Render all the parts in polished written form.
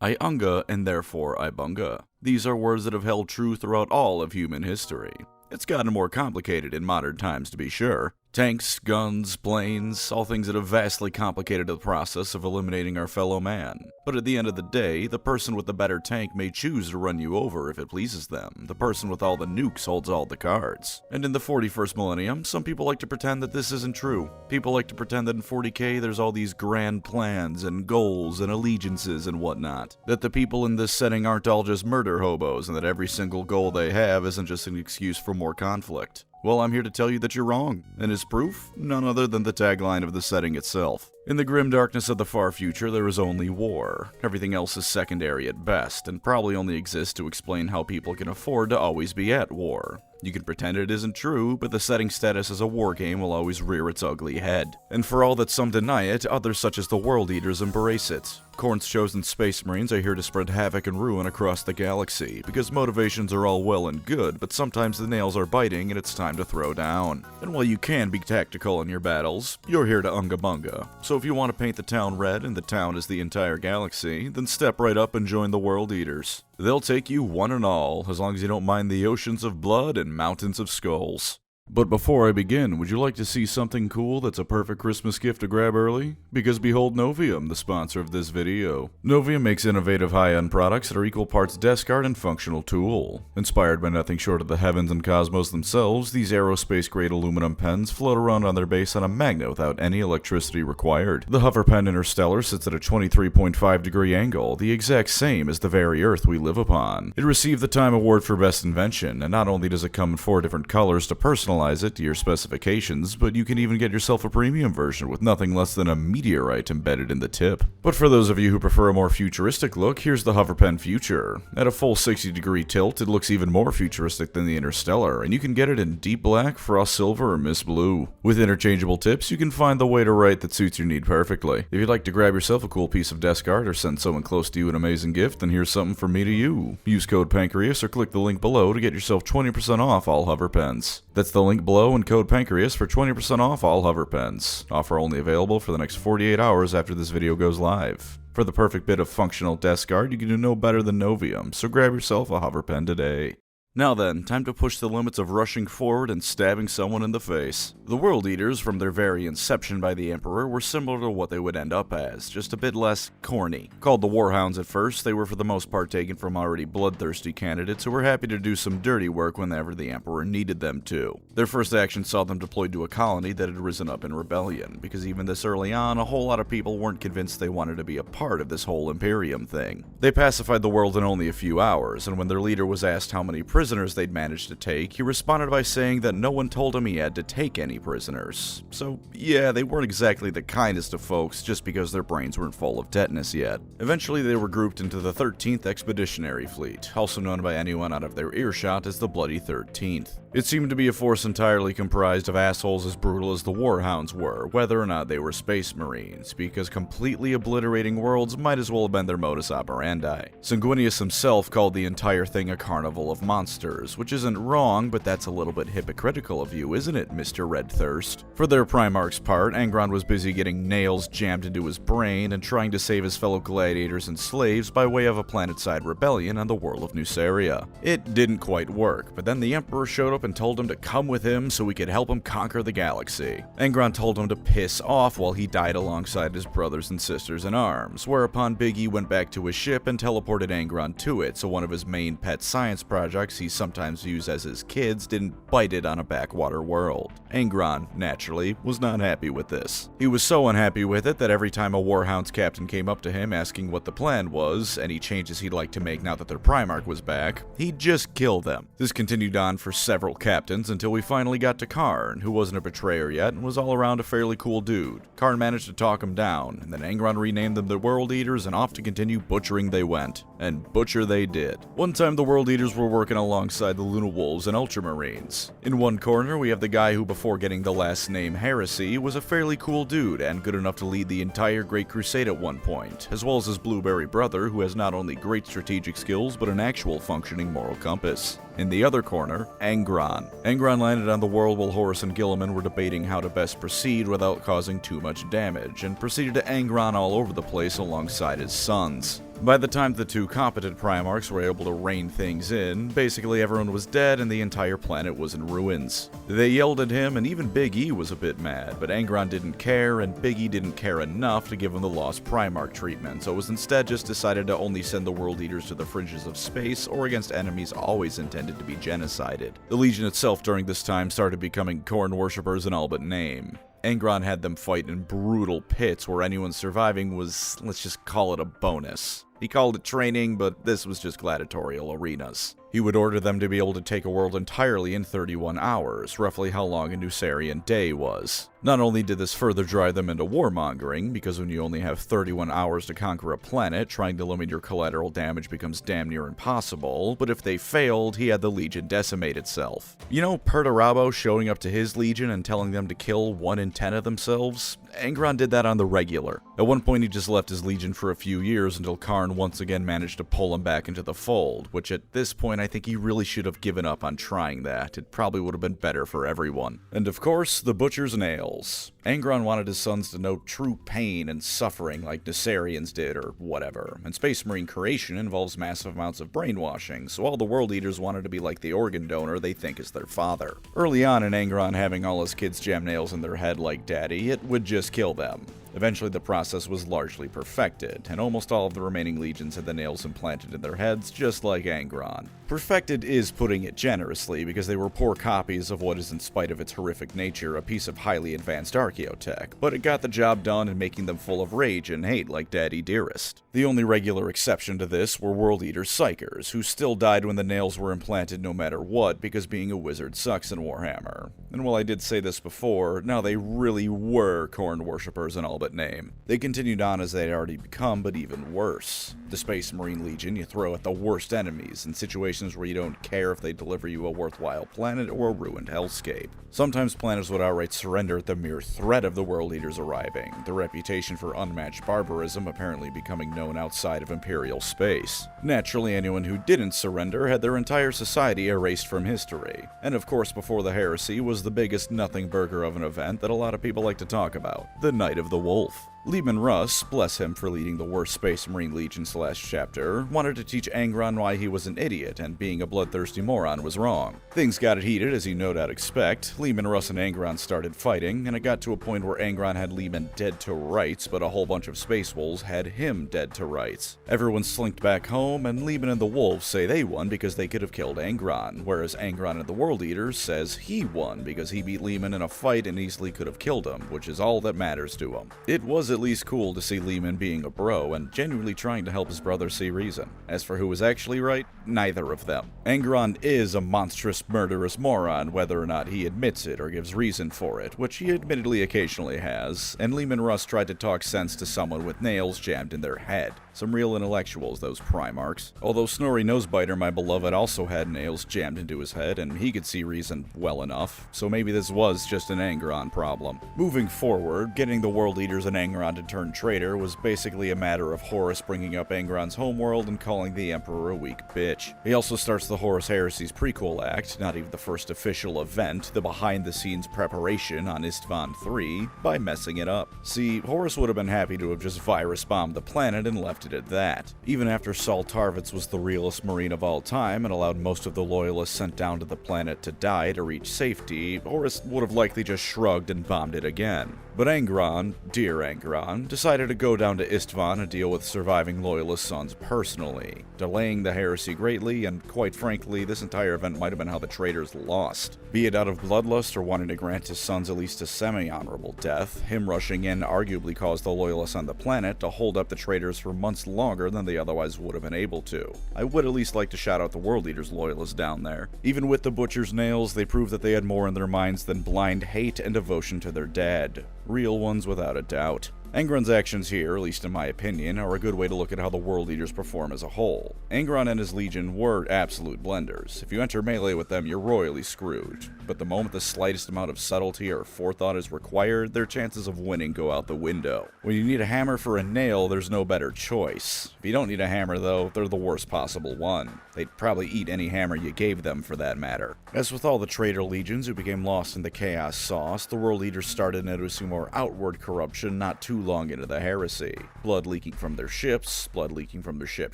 I unga and therefore I bunga. These are words that have held true throughout all of human history. It's gotten more complicated in modern times, to be sure. Tanks, guns, planes, all things that have vastly complicated the process of eliminating our fellow man. But at the end of the day, the person with the better tank may choose to run you over if it pleases them. The person with all the nukes holds all the cards. And in the 41st millennium, some people like to pretend that this isn't true. People like to pretend that in 40k there's all these grand plans and goals and allegiances and whatnot. That the people in this setting aren't all just murder hobos, and that every single goal they have isn't just an excuse for more conflict. Well, I'm here to tell you that you're wrong, and as proof, none other than the tagline of the setting itself. In the grim darkness of the far future, there is only war. Everything else is secondary at best, and probably only exists to explain how people can afford to always be at war. You can pretend it isn't true, but the setting status as a war game will always rear its ugly head. And for all that some deny it, others such as the World Eaters embrace it. Khorne's chosen Space Marines are here to spread havoc and ruin across the galaxy, because motivations are all well and good, but sometimes the nails are biting and it's time to throw down. And while you can be tactical in your battles, you're here to unga bunga. So if you want to paint the town red and the town is the entire galaxy, then step right up and join the World Eaters. They'll take you one and all, as long as you don't mind the oceans of blood and mountains of skulls. But before I begin, would you like to see something cool that's a perfect Christmas gift to grab early? Because behold Novium, the sponsor of this video. Novium makes innovative high-end products that are equal parts desk art and functional tool. Inspired by nothing short of the heavens and cosmos themselves, these aerospace-grade aluminum pens float around on their base on a magnet without any electricity required. The hover pen Interstellar sits at a 23.5 degree angle, the exact same as the very Earth we live upon. It received the Time Award for Best Invention, and not only does it come in 4 different colors to personalize it to your specifications, but you can even get yourself a premium version with nothing less than a meteorite embedded in the tip. But for those of you who prefer a more futuristic look, here's the HoverPen Future. At a full 60-degree tilt, it looks even more futuristic than the Interstellar, and you can get it in deep black, frost silver, or mist blue. With interchangeable tips, you can find the way to write that suits your need perfectly. If you'd like to grab yourself a cool piece of desk art or send someone close to you an amazing gift, then here's something from me to you. Use code Pancreas or click the link below to get yourself 20% off all hover pens. That's the link below and code Pancreas for 20% off all hover pens. Offer only available for the next 48 hours after this video goes live. For the perfect bit of functional desk art, you can do no better than Novium, so grab yourself a hover pen today. Now then, time to push the limits of rushing forward and stabbing someone in the face. The World Eaters, from their very inception by the Emperor, were similar to what they would end up as, just a bit less corny. Called the Warhounds at first, they were for the most part taken from already bloodthirsty candidates who were happy to do some dirty work whenever the Emperor needed them to. Their first action saw them deployed to a colony that had risen up in rebellion, because even this early on, a whole lot of people weren't convinced they wanted to be a part of this whole Imperium thing. They pacified the world in only a few hours, and when their leader was asked how many prisoners they'd managed to take, he responded by saying that no one told him he had to take any prisoners. So yeah, they weren't exactly the kindest of folks just because their brains weren't full of tetanus yet. Eventually they were grouped into the 13th Expeditionary Fleet, also known by anyone out of their earshot as the Bloody 13th. It seemed to be a force entirely comprised of assholes as brutal as the Warhounds were, whether or not they were Space Marines, because completely obliterating worlds might as well have been their modus operandi. Sanguinius himself called the entire thing a carnival of monsters, which isn't wrong, but that's a little bit hypocritical of you, isn't it, Mr. Redthirst? For their Primarch's part, Angron was busy getting nails jammed into his brain and trying to save his fellow gladiators and slaves by way of a planet-side rebellion on the world of Nuceria. It didn't quite work, but then the Emperor showed up and told him to come with him so we could help him conquer the galaxy. Angron told him to piss off while he died alongside his brothers and sisters in arms, whereupon Big E went back to his ship and teleported Angron to it, so one of his main pet science projects he sometimes used as his kids didn't bite it on a backwater world. Angron, naturally, was not happy with this. He was so unhappy with it that every time a Warhounds captain came up to him asking what the plan was, any changes he'd like to make now that their Primarch was back, he'd just kill them. This continued on for several captains until we finally got to Karn, who wasn't a betrayer yet and was all around a fairly cool dude. Karn managed to talk him down, and then Angron renamed them the World Eaters, and off to continue butchering they went. And butcher they did. One time the World Eaters were working alongside the Luna Wolves and Ultramarines. In one corner we have the guy who, before getting the last name Heresy, was a fairly cool dude and good enough to lead the entire Great Crusade at one point, as well as his blueberry brother who has not only great strategic skills but an actual functioning moral compass. In the other corner, Angron. Angron landed on the world while Horus and Gilliman were debating how to best proceed without causing too much damage, and proceeded to Angron all over the place alongside his sons. By the time the two competent Primarchs were able to rein things in, basically everyone was dead and the entire planet was in ruins. They yelled at him, and even Big E was a bit mad, but Angron didn't care, and Big E didn't care enough to give him the Lost Primarch treatment, so it was instead just decided to only send the World Eaters to the fringes of space or against enemies always intended to be genocided. The Legion itself during this time started becoming Khorne worshippers in all but name. Angron had them fight in brutal pits where anyone surviving was, let's just call it a bonus. He called it training, but this was just gladiatorial arenas. He would order them to be able to take a world entirely in 31 hours, roughly how long a Nucerian day was. Not only did this further drive them into warmongering, because when you only have 31 hours to conquer a planet, trying to limit your collateral damage becomes damn near impossible, but if they failed, he had the Legion decimate itself. You know, Perturabo showing up to his Legion and telling them to kill 1 in 10 of themselves? Angron did that on the regular. At one point he just left his Legion for a few years until Karn once again managed to pull him back into the fold, which at this point I think he really should have given up on trying that. It probably would have been better for everyone. And of course, the Butcher's Nails. Angron wanted his sons to know true pain and suffering like Nucerians did, or whatever, and Space Marine creation involves massive amounts of brainwashing, so all the World Eaters wanted to be like the organ donor they think is their father. Early on in Angron having all his kids jam nails in their head like daddy, it would just kill them. Eventually the process was largely perfected, and almost all of the remaining legions had the nails implanted in their heads, just like Angron. Perfected is putting it generously, because they were poor copies of what is, in spite of its horrific nature, a piece of highly advanced archaeotech, but it got the job done in making them full of rage and hate like Daddy Dearest. The only regular exception to this were World Eater Psychers, who still died when the nails were implanted no matter what, because being a wizard sucks in Warhammer. And while I did say this before, now they really were Khorne worshippers in all but name. They continued on as they had already become, but even worse. The Space Marine Legion you throw at the worst enemies, in situations where you don't care if they deliver you a worthwhile planet or a ruined hellscape. Sometimes planets would outright surrender at the mere threat of the World Eaters arriving, their reputation for unmatched barbarism apparently becoming known outside of Imperial space. Naturally, anyone who didn't surrender had their entire society erased from history. And of course, before the heresy was the biggest nothing burger of an event that a lot of people like to talk about, the Night of the Wolf. Leman Russ, bless him for leading the worst Space Marine Legion chapter, wanted to teach Angron why he was an idiot and being a bloodthirsty moron was wrong. Things got heated, as you no doubt expect. Leman Russ and Angron started fighting, and it got to a point where Angron had Leman dead to rights, but a whole bunch of Space Wolves had him dead to rights. Everyone slinked back home, and Leman and the Wolves say they won because they could have killed Angron, whereas Angron and the World Eaters says he won because he beat Leman in a fight and easily could have killed him, which is all that matters to him. It was at least cool to see Leman being a bro and genuinely trying to help his brother see reason. As for who was actually right, neither of them. Angron is a monstrous, murderous moron, whether or not he admits it or gives reason for it, which he admittedly occasionally has, and Leman Russ tried to talk sense to someone with nails jammed in their head. Some real intellectuals, those Primarchs. Although Snorri Nosebiter, my beloved, also had nails jammed into his head, and he could see reason well enough, so maybe this was just an Angron problem. Moving forward, getting the World Eaters and Angron to turn traitor was basically a matter of Horus bringing up Angron's homeworld and calling the Emperor a weak bitch. He also starts the Horus Heresy's prequel act, not even the first official event, the behind-the-scenes preparation on Istvan III, by messing it up. See, Horus would have been happy to have just virus-bombed the planet and left it at that. Even after Saul Tarvitz was the realest Marine of all time and allowed most of the loyalists sent down to the planet to die to reach safety, Horus would have likely just shrugged and bombed it again. But Angron, dear Angron, decided to go down to Istvan and deal with surviving loyalist sons personally, delaying the heresy greatly, and quite frankly, this entire event might have been how the traitors lost. Be it out of bloodlust or wanting to grant his sons at least a semi-honorable death, him rushing in arguably caused the loyalists on the planet to hold up the traitors for months longer than they otherwise would have been able to. I would at least like to shout out the World Eaters loyalists down there. Even with the Butcher's Nails, they proved that they had more in their minds than blind hate and devotion to their dead. Real ones without a doubt. Angron's actions here, at least in my opinion, are a good way to look at how the World Eaters perform as a whole. Angron and his legion were absolute blenders. If you enter melee with them, you're royally screwed. But the moment the slightest amount of subtlety or forethought is required, their chances of winning go out the window. When you need a hammer for a nail, there's no better choice. If you don't need a hammer though, they're the worst possible one. They'd probably eat any hammer you gave them for that matter. As with all the traitor legions who became lost in the chaos sauce, the World Eaters started to notice more outward corruption not too long into the heresy. Blood leaking from their ships, blood leaking from their ship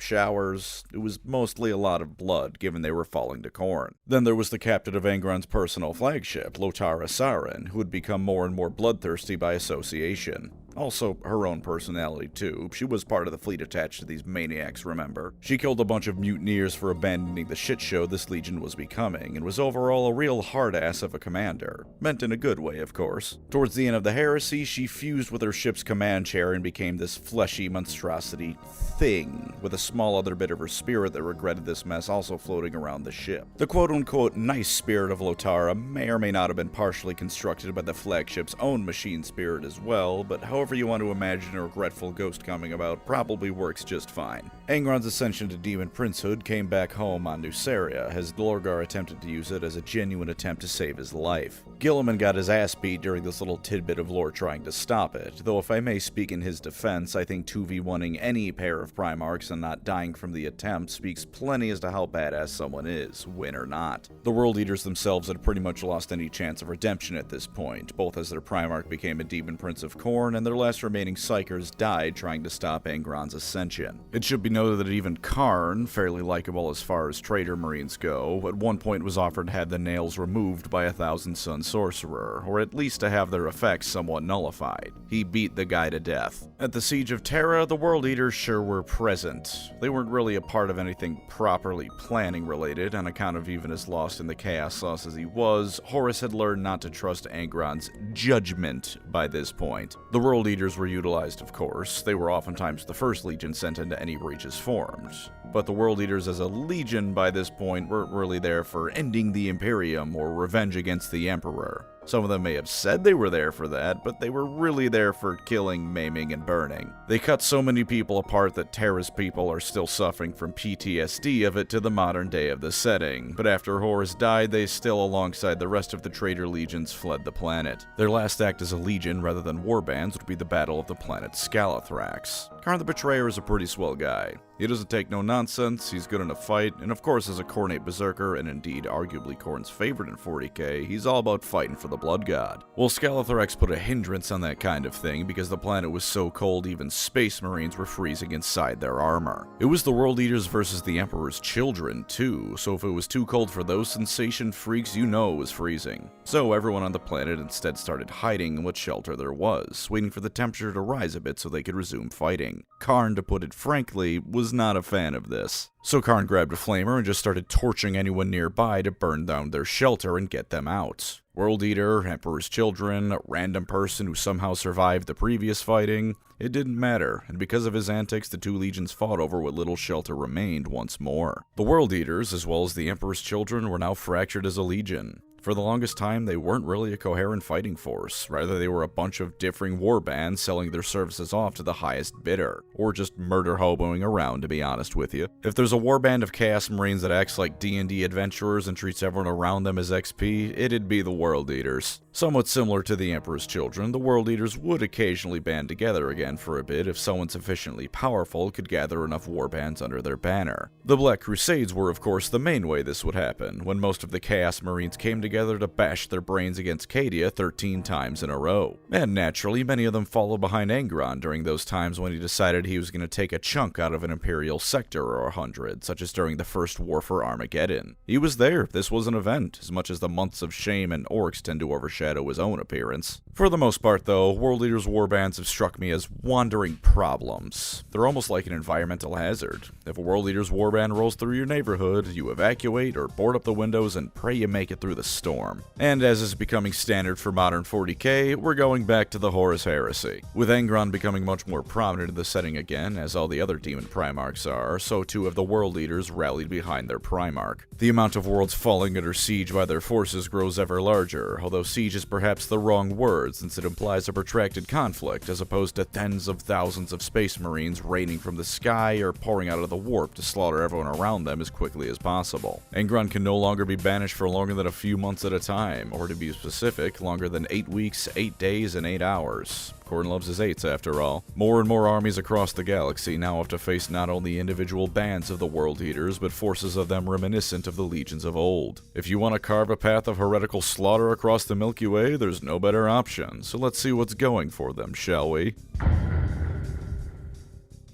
showers. It was mostly a lot of blood, given they were falling to Khorne. Then there was the captain of Angron's personal flagship, Lotara Sarin, who had become more and more bloodthirsty by association. Also, her own personality, too. She was part of the fleet attached to these maniacs, remember? She killed a bunch of mutineers for abandoning the shit show this legion was becoming, and was overall a real hard-ass of a commander. Meant in a good way, of course. Towards the end of the heresy, she fused with her ship's command chair and became this fleshy monstrosity thing, with a small other bit of her spirit that regretted this mess also floating around the ship. The quote-unquote nice spirit of Lotara may or may not have been partially constructed by the flagship's own machine spirit as well, but however you want to imagine a regretful ghost coming about probably works just fine. Angron's ascension to demon princehood came back home on Nuceria, as Lorgar attempted to use it as a genuine attempt to save his life. Guilliman got his ass beat during this little tidbit of lore trying to stop it, though if I may speak in his defense, I think 2v1ing any pair of Primarchs and not dying from the attempt speaks plenty as to how badass someone is, win or not. The World Eaters themselves had pretty much lost any chance of redemption at this point, both as their Primarch became a demon prince of Khorne and their last remaining Psykers died trying to stop Angron's ascension. It should be noted that even Karn, fairly likable as far as traitor marines go, at one point was offered to have the nails removed by a Thousand Sun sorcerer, or at least to have their effects somewhat nullified. He beat the guy to death. At the Siege of Terra, the World Eaters sure were present. They weren't really a part of anything properly planning related, on account of even as lost in the chaos sauce as he was, Horus had learned not to trust Angron's judgment by this point. The World Eaters were utilized, of course. They were oftentimes the first legion sent into any breaches formed. But the World Eaters as a legion by this point weren't really there for ending the Imperium or revenge against the Emperor. Some of them may have said they were there for that, but they were really there for killing, maiming, and burning. They cut so many people apart that Terra's people are still suffering from PTSD of it to the modern day of the setting, but after Horus died, they still, alongside the rest of the traitor legions, fled the planet. Their last act as a legion, rather than warbands, would be the Battle of the Planet Scalathrax. Karn the Betrayer is a pretty swell guy. He doesn't take no nonsense, he's good in a fight, and of course as a Khornate Berserker, and indeed arguably Khorne's favorite in 40k, he's all about fighting for the Blood God. Well, Scalathrax put a hindrance on that kind of thing because the planet was so cold even space marines were freezing inside their armor. It was the World Eaters versus the Emperor's children too, so if it was too cold for those sensation freaks, you know it was freezing. So everyone on the planet instead started hiding in what shelter there was, waiting for the temperature to rise a bit so they could resume fighting. Karn, to put it frankly, was not a fan of this. So Karn grabbed a flamer and just started torching anyone nearby to burn down their shelter and get them out. World Eater, Emperor's children, a random person who somehow survived the previous fighting, it didn't matter, and because of his antics, the two legions fought over what little shelter remained once more. The World Eaters, as well as the Emperor's children, were now fractured as a legion. For the longest time, they weren't really a coherent fighting force. Rather, they were a bunch of differing warbands selling their services off to the highest bidder, or just murder hoboing around, to be honest with you. If there's a warband of Chaos Marines that acts like D&D adventurers and treats everyone around them as XP, it'd be the World Eaters. Somewhat similar to the Emperor's children, the World Eaters would occasionally band together again for a bit if someone sufficiently powerful could gather enough warbands under their banner. The Black Crusades were, of course, the main way this would happen, when most of the Chaos Marines came together to bash their brains against Cadia 13 times in a row. And naturally, many of them followed behind Angron during those times when he decided he was going to take a chunk out of an Imperial sector or 100, such as during the First War for Armageddon. He was there, this was an event, as much as the months of shame and orcs tend to overshadow his own appearance. For the most part, though, World Eaters' warbands have struck me as wandering problems. They're almost like an environmental hazard. If a World Eaters' warband rolls through your neighborhood, you evacuate or board up the windows and pray you make it through the storm. And as is becoming standard for modern 40k, we're going back to the Horus Heresy. With Angron becoming much more prominent in the setting again, as all the other demon Primarchs are, so too have the World Eaters rallied behind their Primarch. The amount of worlds falling under siege by their forces grows ever larger, although siege is perhaps the wrong word since it implies a protracted conflict as opposed to tens of thousands of space marines raining from the sky or pouring out of the warp to slaughter everyone around them as quickly as possible. Angron can no longer be banished for longer than a few months at a time, or to be specific, longer than 8 weeks, 8 days, and 8 hours. Khorne loves his 8s after all. More and more armies across the galaxy now have to face not only individual bands of the World Eaters, but forces of them reminiscent of the legions of old. If you want to carve a path of heretical slaughter across the Milky Milky Way, there's no better option, so let's see what's going for them, shall we?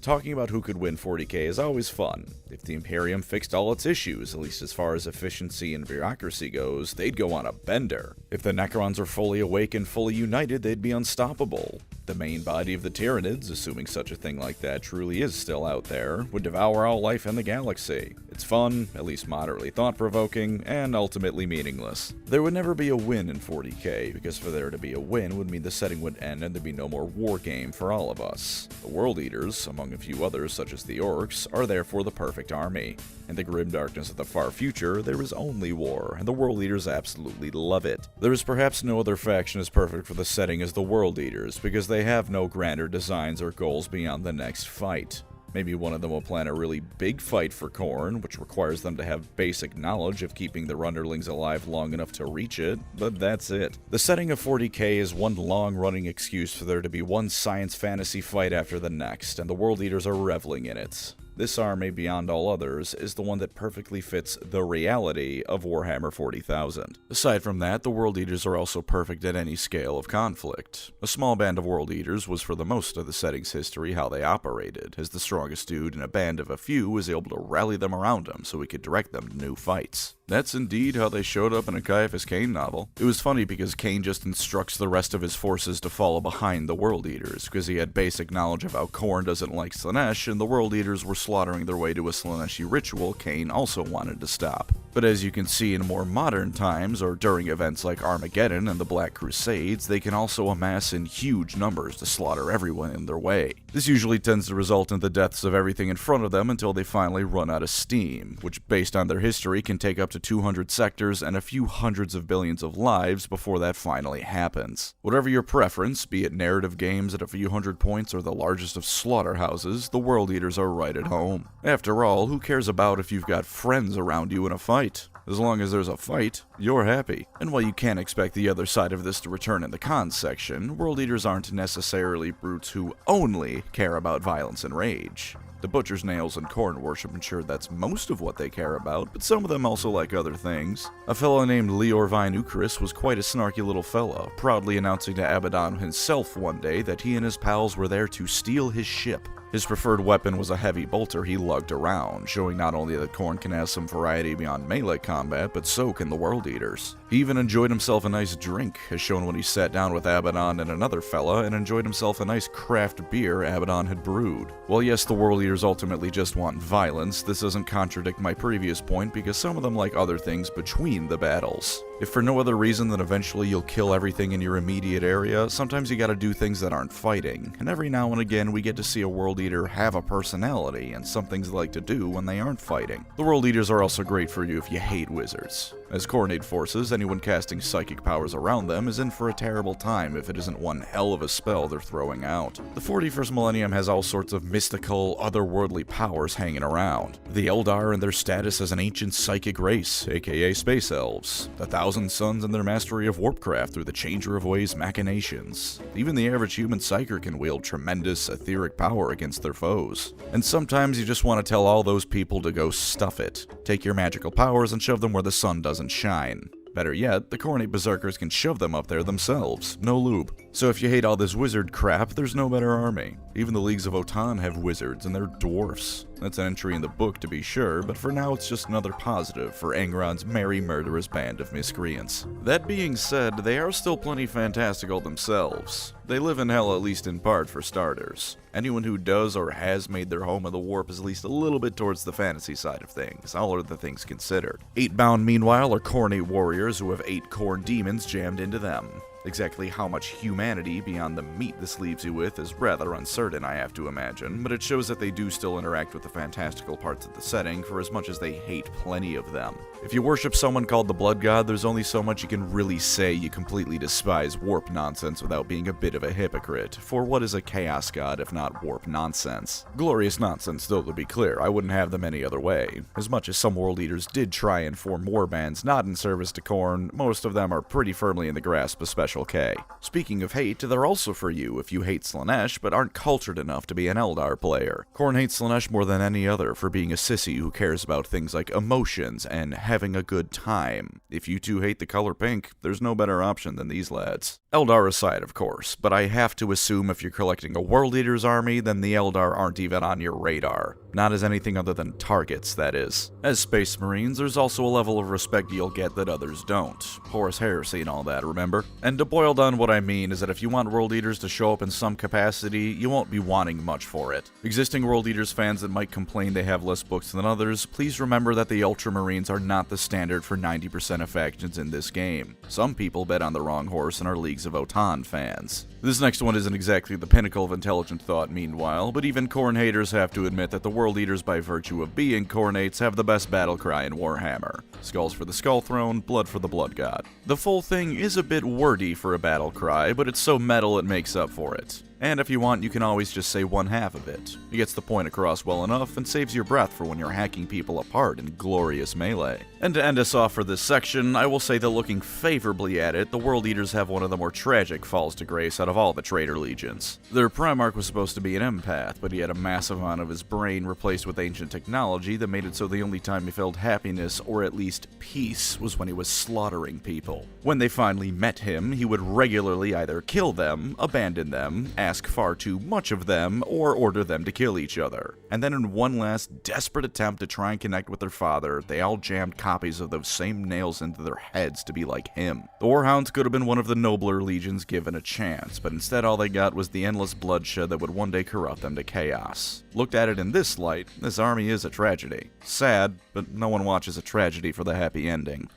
Talking about who could win 40k is always fun. If the Imperium fixed all its issues, at least as far as efficiency and bureaucracy goes, they'd go on a bender. If the Necrons are fully awake and fully united, they'd be unstoppable. The main body of the Tyranids, assuming such a thing like that truly is still out there, would devour all life in the galaxy. It's fun, at least moderately thought-provoking, and ultimately meaningless. There would never be a win in 40k, because for there to be a win would mean the setting would end and there'd be no more war game for all of us. The World Eaters, among a few others such as the Orcs, are therefore the perfect army. In the grim darkness of the far future, there is only war, and the World Eaters absolutely love it. There is perhaps no other faction as perfect for the setting as the World Eaters, because they have no grander designs or goals beyond the next fight. Maybe one of them will plan a really big fight for Khorne, which requires them to have basic knowledge of keeping their underlings alive long enough to reach it, but that's it. The setting of 40k is one long-running excuse for there to be one science fantasy fight after the next, and the World Eaters are reveling in it. This army, beyond all others, is the one that perfectly fits the reality of Warhammer 40,000. Aside from that, the World Eaters are also perfect at any scale of conflict. A small band of World Eaters was for the most of the setting's history how they operated, as the strongest dude in a band of a few was able to rally them around him so he could direct them to new fights. That's indeed how they showed up in a Caiaphas Cain novel. It was funny because Cain just instructs the rest of his forces to follow behind the World Eaters, because he had basic knowledge of how Khorne doesn't like Slaanesh, and the World Eaters were slaughtering their way to a Slaaneshi ritual Cain also wanted to stop. But as you can see in more modern times, or during events like Armageddon and the Black Crusades, they can also amass in huge numbers to slaughter everyone in their way. This usually tends to result in the deaths of everything in front of them until they finally run out of steam, which based on their history can take up to 200 sectors and a few hundreds of billions of lives before that finally happens. Whatever your preference, be it narrative games at a few hundred points or the largest of slaughterhouses, the World Eaters are right at home. After all, who cares about if you've got friends around you in a fight? As long as there's a fight, you're happy. And while you can't expect the other side of this to return in the cons section, World Eaters aren't necessarily brutes who only care about violence and rage. The Butcher's Nails and Khorne worship ensure that's most of what they care about, but some of them also like other things. A fellow named Leor Vine Ukris was quite a snarky little fella, proudly announcing to Abaddon himself one day that he and his pals were there to steal his ship. His preferred weapon was a heavy bolter he lugged around, showing not only that Khorne can have some variety beyond melee combat, but so can the World Eaters. He even enjoyed himself a nice drink, as shown when he sat down with Abaddon and another fella and enjoyed himself a nice craft beer Abaddon had brewed. While yes, the World Eaters ultimately just want violence, this doesn't contradict my previous point because some of them like other things between the battles. If for no other reason than eventually you'll kill everything in your immediate area, sometimes you gotta do things that aren't fighting, and every now and again we get to see a World Eater have a personality and some things they like to do when they aren't fighting. The World Eaters are also great for you if you hate wizards. As coordinate forces, anyone casting psychic powers around them is in for a terrible time if it isn't one hell of a spell they're throwing out. The 41st millennium has all sorts of mystical, otherworldly powers hanging around. The Eldar and their status as an ancient psychic race, aka Space Elves. The Thousand Suns and their mastery of warpcraft through the Changer of Ways machinations. Even the average human psyker can wield tremendous etheric power against their foes. And sometimes you just want to tell all those people to go stuff it. Take your magical powers and shove them where the sun doesn't shine. Better yet, the Khorne berserkers can shove them up there themselves, no lube. So if you hate all this wizard crap, there's no better army. Even the Leagues of Otan have wizards, and they're dwarfs. That's an entry in the book to be sure, but for now it's just another positive for Angron's merry murderous band of miscreants. That being said, they are still plenty fantastical themselves. They live in hell at least in part for starters. Anyone who does or has made their home of the warp is at least a little bit towards the fantasy side of things, all other things considered. 8-bound meanwhile are Khorne warriors who have 8 Khorne demons jammed into them. Exactly how much humanity beyond the meat this leaves you with is rather uncertain, I have to imagine, but it shows that they do still interact with the fantastical parts of the setting for as much as they hate plenty of them. If you worship someone called the Blood God, there's only so much you can really say you completely despise warp nonsense without being a bit of a hypocrite, for what is a chaos god if not warp nonsense? Glorious nonsense, though, to be clear, I wouldn't have them any other way. As much as some World Eaters did try and form warbands not in service to Khorne, most of them are pretty firmly in the grasp of special Special K. Speaking of hate, they're also for you if you hate Slaanesh but aren't cultured enough to be an Eldar player. Khorne hates Slaanesh more than any other for being a sissy who cares about things like emotions and having a good time. If you two hate the color pink, there's no better option than these lads. Eldar aside, of course, but I have to assume if you're collecting a World Eater's army, then the Eldar aren't even on your radar. Not as anything other than targets, that is. As Space Marines, there's also a level of respect you'll get that others don't. Horus Heresy and all that, remember? And to boil down what I mean is that if you want World Eaters to show up in some capacity, you won't be wanting much for it. Existing World Eaters fans that might complain they have less books than others, please remember that the Ultramarines are not the standard for 90% of factions in this game. Some people bet on the wrong horse and are Leagues of Otan fans. This next one isn't exactly the pinnacle of intelligent thought meanwhile, but even Khorne haters have to admit that the World Eaters, by virtue of being Khornates, have the best battle cry in Warhammer. Skulls for the Skull Throne, blood for the Blood God. The full thing is a bit wordy for a battle cry, but it's so metal it makes up for it. And if you want, you can always just say one half of it. It gets the point across well enough and saves your breath for when you're hacking people apart in glorious melee. And to end us off for this section, I will say that looking favorably at it, the World Eaters have one of the more tragic falls to grace out of all the Traitor Legions. Their Primarch was supposed to be an empath, but he had a massive amount of his brain replaced with ancient technology that made it so the only time he felt happiness, or at least peace, was when he was slaughtering people. When they finally met him, he would regularly either kill them, abandon them, ask far too much of them, or order them to kill each other. And then in one last desperate attempt to try and connect with their father, they all jammed copies of those same nails into their heads to be like him. The Warhounds could have been one of the nobler legions given a chance, but instead all they got was the endless bloodshed that would one day corrupt them to chaos. Looked at it in this light, this army is a tragedy. Sad, but no one watches a tragedy for the happy ending.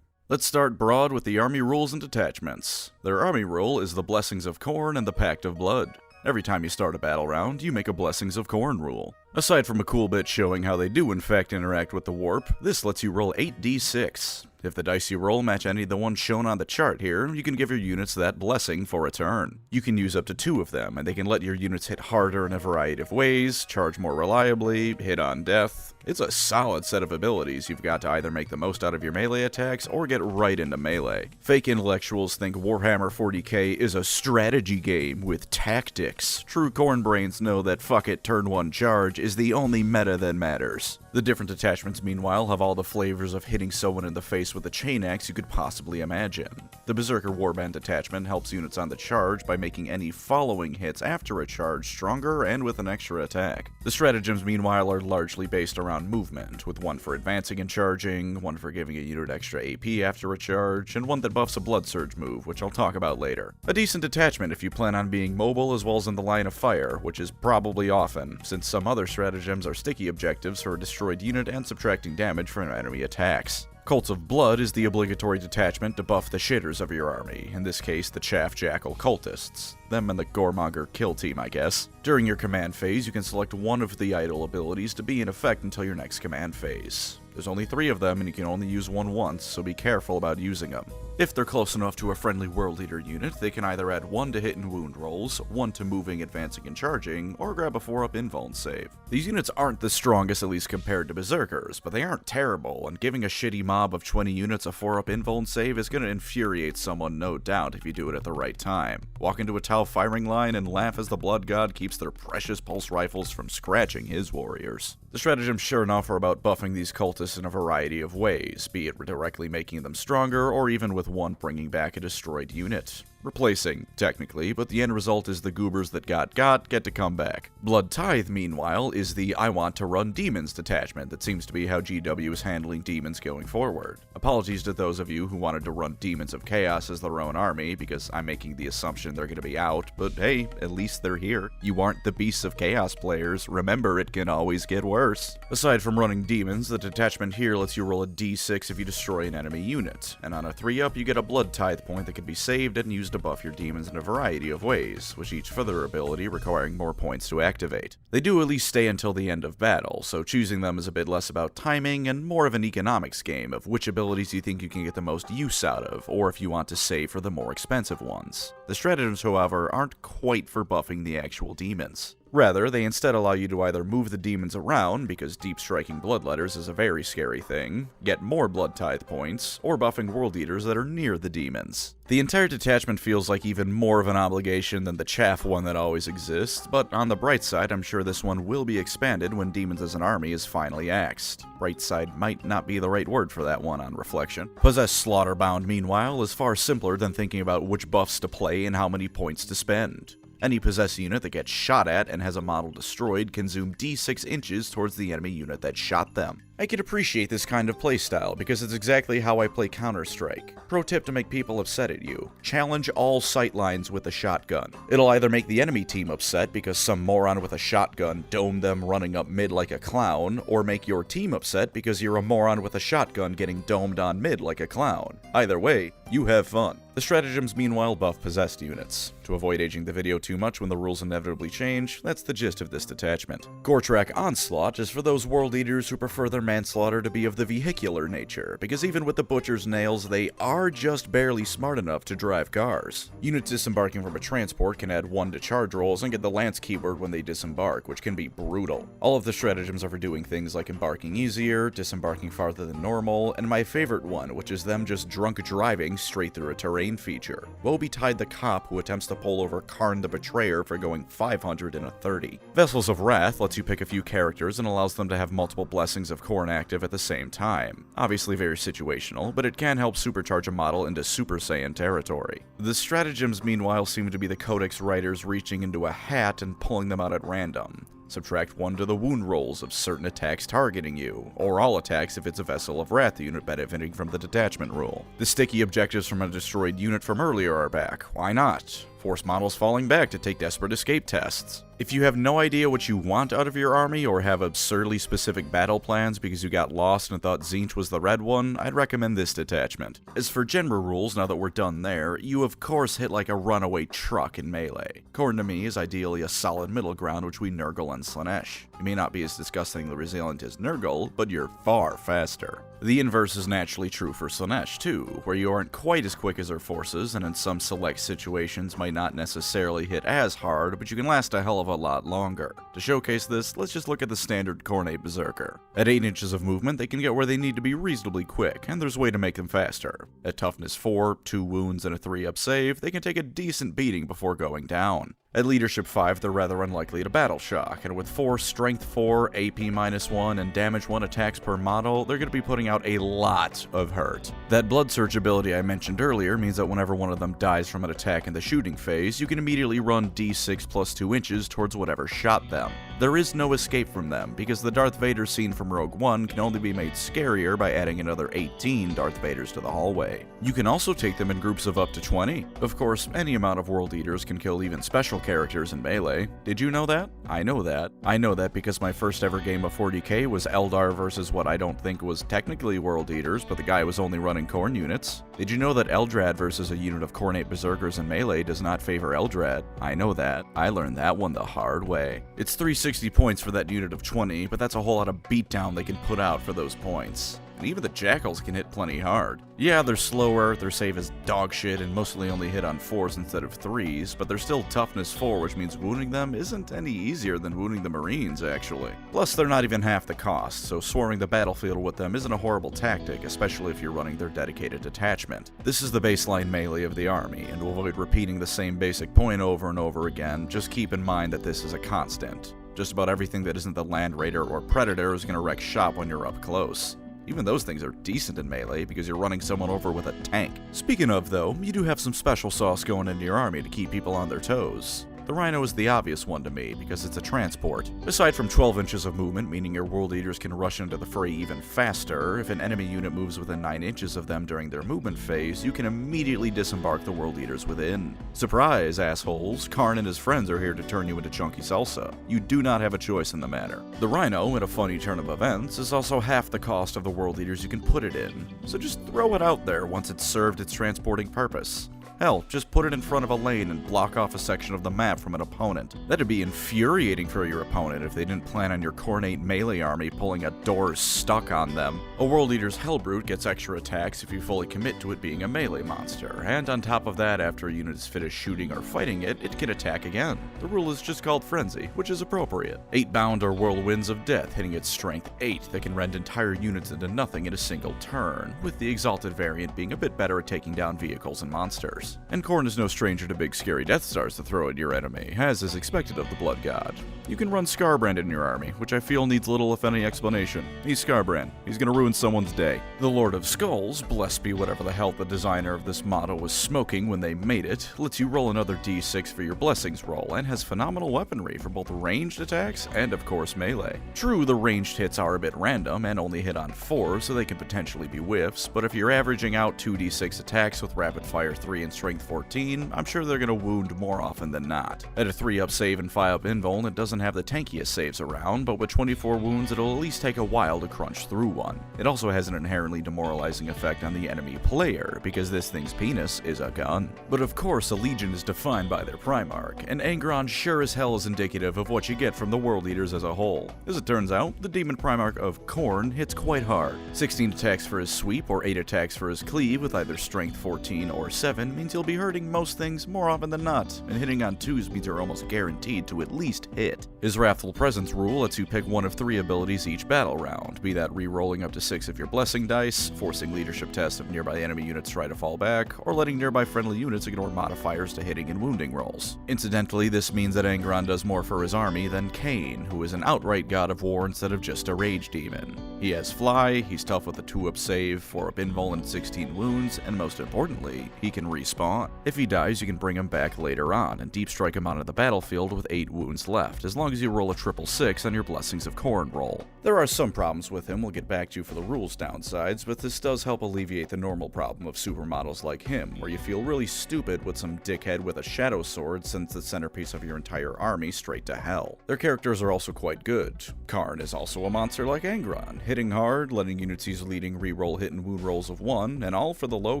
Let's start broad with the army rules and detachments. Their army rule is the Blessings of Khorne and the Pact of Blood. Every time you start a battle round, you make a Blessings of Khorne rule. Aside from a cool bit showing how they do in fact interact with the warp, this lets you roll 8d6. If the dice you roll match any of the ones shown on the chart here, you can give your units that blessing for a turn. You can use up to 2 of them, and they can let your units hit harder in a variety of ways, charge more reliably, hit on death. It's a solid set of abilities you've got to either make the most out of your melee attacks or get right into melee. Fake intellectuals think Warhammer 40k is a strategy game with tactics. True Khorne brains know that fuck it, turn 1 charge is the only meta that matters. The different attachments, meanwhile, have all the flavors of hitting someone in the face with a chain axe you could possibly imagine. The Berserker Warband attachment helps units on the charge by making any following hits after a charge stronger and with an extra attack. The stratagems, meanwhile, are largely based around movement, with one for advancing and charging, one for giving a unit extra AP after a charge, and one that buffs a Blood Surge move, which I'll talk about later. A decent attachment if you plan on being mobile as well as in the line of fire, which is probably often, since some other stratagems are sticky objectives for a destroyed unit and subtracting damage from enemy attacks. Cults of Blood is the obligatory detachment to buff the shitters of your army, in this case the Chaff Jackal cultists. Them and the Goremonger kill team, I guess. During your command phase, you can select one of the idle abilities to be in effect until your next command phase. There's only 3 of them and you can only use one once, so be careful about using them. If they're close enough to a friendly World Eater unit, they can either add 1 to hit and wound rolls, 1 to moving, advancing, and charging, or grab a 4-up invuln save. These units aren't the strongest, at least compared to Berserkers, but they aren't terrible, and giving a shitty mob of 20 units a 4-up invuln save is gonna infuriate someone, no doubt, if you do it at the right time. Walk into a Tau firing line and laugh as the Blood God keeps their precious pulse rifles from scratching his warriors. The stratagems sure enough are about buffing these cultists in a variety of ways, be it directly making them stronger, or even with one bringing back a destroyed unit. Replacing, technically, but the end result is the goobers that get to come back. Blood Tithe, meanwhile, is the I want to run demons detachment that seems to be how GW is handling demons going forward. Apologies to those of you who wanted to run Demons of Chaos as their own army, because I'm making the assumption they're going to be out, but hey, at least they're here. You aren't the Beasts of Chaos players, remember it can always get worse. Aside from running demons, the detachment here lets you roll a d6 if you destroy an enemy unit, and on a 3-up you get a Blood Tithe point that can be saved and used to buff your demons in a variety of ways, with each further ability requiring more points to activate. They do at least stay until the end of battle, so choosing them is a bit less about timing and more of an economics game of which abilities you think you can get the most use out of, or if you want to save for the more expensive ones. The stratagems, however, aren't quite for buffing the actual demons. Rather, they instead allow you to either move the demons around, because deep striking bloodletters is a very scary thing, get more blood tithe points, or buffing world eaters that are near the demons. The entire detachment feels like even more of an obligation than the chaff one that always exists, but on the bright side, I'm sure this one will be expanded when demons as an army is finally axed. Bright side might not be the right word for that one on reflection. Possessed Slaughterbound, meanwhile, is far simpler than thinking about which buffs to play and how many points to spend. Any possessed unit that gets shot at and has a model destroyed can zoom d6 inches towards the enemy unit that shot them. I can appreciate this kind of playstyle because it's exactly how I play Counter-Strike. Pro tip to make people upset at you: challenge all sightlines with a shotgun. It'll either make the enemy team upset because some moron with a shotgun domed them running up mid like a clown, or make your team upset because you're a moron with a shotgun getting domed on mid like a clown. Either way, you have fun. The stratagems meanwhile buff possessed units. To avoid aging the video too much when the rules inevitably change, that's the gist of this detachment. Goretrack Onslaught is for those world eaters who prefer their manslaughter to be of the vehicular nature, because even with the butcher's nails, they are just barely smart enough to drive cars. Units disembarking from a transport can add 1 to charge rolls and get the lance keyword when they disembark, which can be brutal. All of the stratagems are for doing things like embarking easier, disembarking farther than normal, and my favorite one, which is them just drunk driving straight through a terrain feature. Woe betide the cop who attempts to pull over Karn the Betrayer for going 500 in a 30. Vessels of Wrath lets you pick a few characters and allows them to have multiple blessings of Khorne active at the same time. Obviously very situational, but it can help supercharge a model into Super Saiyan territory. The stratagems meanwhile seem to be the Codex writers reaching into a hat and pulling them out at random. Subtract 1 to the wound rolls of certain attacks targeting you, or all attacks if it's a Vessel of Wrath unit benefiting from the detachment rule. The sticky objectives from a destroyed unit from earlier are back. Why not? Force models falling back to take desperate escape tests. If you have no idea what you want out of your army or have absurdly specific battle plans because you got lost and thought Tzeentch was the red one, I'd recommend this detachment. As for genre rules, now that we're done there, you of course hit like a runaway truck in melee. Khorne to me is ideally a solid middle ground between Nurgle and Slaanesh. You may not be as disgustingly resilient as Nurgle, but you're far faster. The inverse is naturally true for Slaanesh too, where you aren't quite as quick as her forces, and in some select situations might not necessarily hit as hard, but you can last a hell of a lot longer. To showcase this, let's just look at the standard Khorne Berserker. At 8 inches of movement, they can get where they need to be reasonably quick, and there's a way to make them faster. At toughness 4, 2 wounds, and a 3-up save, they can take a decent beating before going down. At leadership 5, they're rather unlikely to battle shock, and with 4 strength 4, AP -1, and damage 1 attacks per model, they're going to be putting out a lot of hurt. That blood surge ability I mentioned earlier means that whenever one of them dies from an attack in the shooting phase, you can immediately run d6 plus 2 inches towards whatever shot them. There is no escape from them, because the Darth Vader scene from Rogue One can only be made scarier by adding another 18 Darth Vaders to the hallway. You can also take them in groups of up to 20. Of course, any amount of World Eaters can kill even special characters in melee. Did you know that? I know that. I know that because my first ever game of 40k was Eldar versus what I don't think was technically World Eaters, but the guy was only running Khorne units. Did you know that Eldrad versus a unit of Khornate Berserkers in melee does not favor Eldrad? I know that. I learned that one the hard way. It's 360 points for that unit of 20, but that's a whole lot of beatdown they can put out for those points. And even the Jackals can hit plenty hard. Yeah, they're slower, their save is dog shit, and mostly only hit on 4s instead of 3s, but they're still toughness 4, which means wounding them isn't any easier than wounding the Marines, actually. Plus, they're not even half the cost, so swarming the battlefield with them isn't a horrible tactic, especially if you're running their dedicated detachment. This is the baseline melee of the army, and to avoid repeating the same basic point over and over again, just keep in mind that this is a constant. Just about everything that isn't the Land Raider or Predator is going to wreck shop when you're up close. Even those things are decent in melee because you're running someone over with a tank. Speaking of though, you do have some special sauce going into your army to keep people on their toes. The Rhino is the obvious one to me because it's a transport. Aside from 12 inches of movement, meaning your World Eaters can rush into the fray even faster, if an enemy unit moves within 9 inches of them during their movement phase, you can immediately disembark the World Eaters within. Surprise, assholes! Karn and his friends are here to turn you into chunky salsa. You do not have a choice in the matter. The Rhino, in a funny turn of events, is also half the cost of the World Eaters you can put it in, so just throw it out there once it's served its transporting purpose. Hell, just put it in front of a lane and block off a section of the map from an opponent. That'd be infuriating for your opponent if they didn't plan on your Khornate melee army pulling a doors stuck on them. A World Eater's Hellbrute gets extra attacks if you fully commit to it being a melee monster, and on top of that, after a unit is finished shooting or fighting it, it can attack again. The rule is just called Frenzy, which is appropriate. 8 bound or Whirlwinds of Death, hitting its strength 8 that can rend entire units into nothing in a single turn, with the Exalted variant being a bit better at taking down vehicles and monsters. And Khorne is no stranger to big scary Death Stars to throw at your enemy, as is expected of the Blood God. You can run Scarbrand in your army, which I feel needs little if any explanation. He's Scarbrand. He's gonna ruin someone's day. The Lord of Skulls, blessed be whatever the hell the designer of this model was smoking when they made it, lets you roll another d6 for your Blessings roll, and has phenomenal weaponry for both ranged attacks and of course melee. True, the ranged hits are a bit random and only hit on 4, so they can potentially be whiffs, but if you're averaging out 2d6 attacks with Rapid Fire 3 and Strength 14, I'm sure they're gonna wound more often than not. At a 3-up save and 5-up invuln, it doesn't have the tankiest saves around, but with 24 wounds it'll at least take a while to crunch through one. It also has an inherently demoralizing effect on the enemy player, because this thing's penis is a gun. But of course, a legion is defined by their Primarch, and Angron sure as hell is indicative of what you get from the World Eaters as a whole. As it turns out, the Demon Primarch of Khorne hits quite hard. 16 attacks for his sweep, or 8 attacks for his cleave with either Strength 14 or 7 means he'll be hurting most things more often than not, and hitting on 2s means you're almost guaranteed to at least hit. His Wrathful Presence rule lets you pick one of 3 abilities each battle round, be that re-rolling up to 6 of your Blessing dice, forcing leadership tests if nearby enemy units try to fall back, or letting nearby friendly units ignore modifiers to hitting and wounding rolls. Incidentally, this means that Angron does more for his army than Kain, who is an outright god of war instead of just a rage demon. He has Fly, he's tough with a 2-up save, 4-up invuln and 16 wounds, and most importantly, he can respawn. If he dies, you can bring him back later on and deep strike him onto the battlefield with 8 wounds left, as long as you roll a 666 on your Blessings of Khorne roll. There are some problems with him we'll get back to for the rules downsides, but this does help alleviate the normal problem of supermodels like him, where you feel really stupid with some dickhead with a shadow sword sends the centerpiece of your entire army straight to hell. Their characters are also quite good. Karn is also a monster like Angron, hitting hard, letting units use leading reroll hit and wound rolls of 1, and all for the low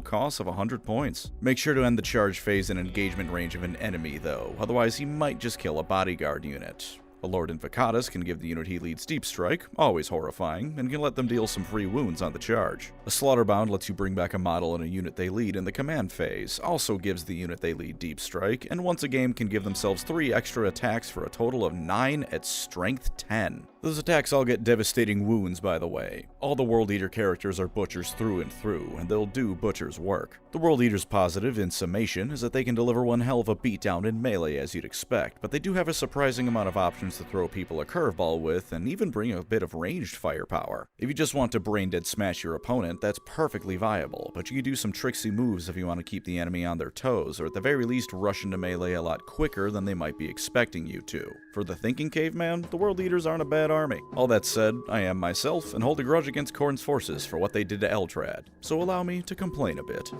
cost of 100 points. Make sure to end the charge phase in engagement range of an enemy though, otherwise he might just kill a bodyguard unit. A Lord Invocatus can give the unit he leads Deep Strike, always horrifying, and can let them deal some free wounds on the charge. A Slaughterbound lets you bring back a model and a unit they lead in the command phase, also gives the unit they lead Deep Strike, and once a game can give themselves 3 extra attacks for a total of 9 at Strength 10. Those attacks all get devastating wounds, by the way. All the World Eater characters are butchers through and through, and they'll do butcher's work. The World Eater's positive, in summation, is that they can deliver one hell of a beatdown in melee as you'd expect, but they do have a surprising amount of options to throw people a curveball with, and even bring a bit of ranged firepower. If you just want to brain-dead smash your opponent, that's perfectly viable, but you can do some tricksy moves if you want to keep the enemy on their toes, or at the very least rush into melee a lot quicker than they might be expecting you to. For the thinking caveman, the World Eaters aren't a bad army. All that said, I am myself, and hold a grudge against Khorne's forces for what they did to Eldrad, so allow me to complain a bit.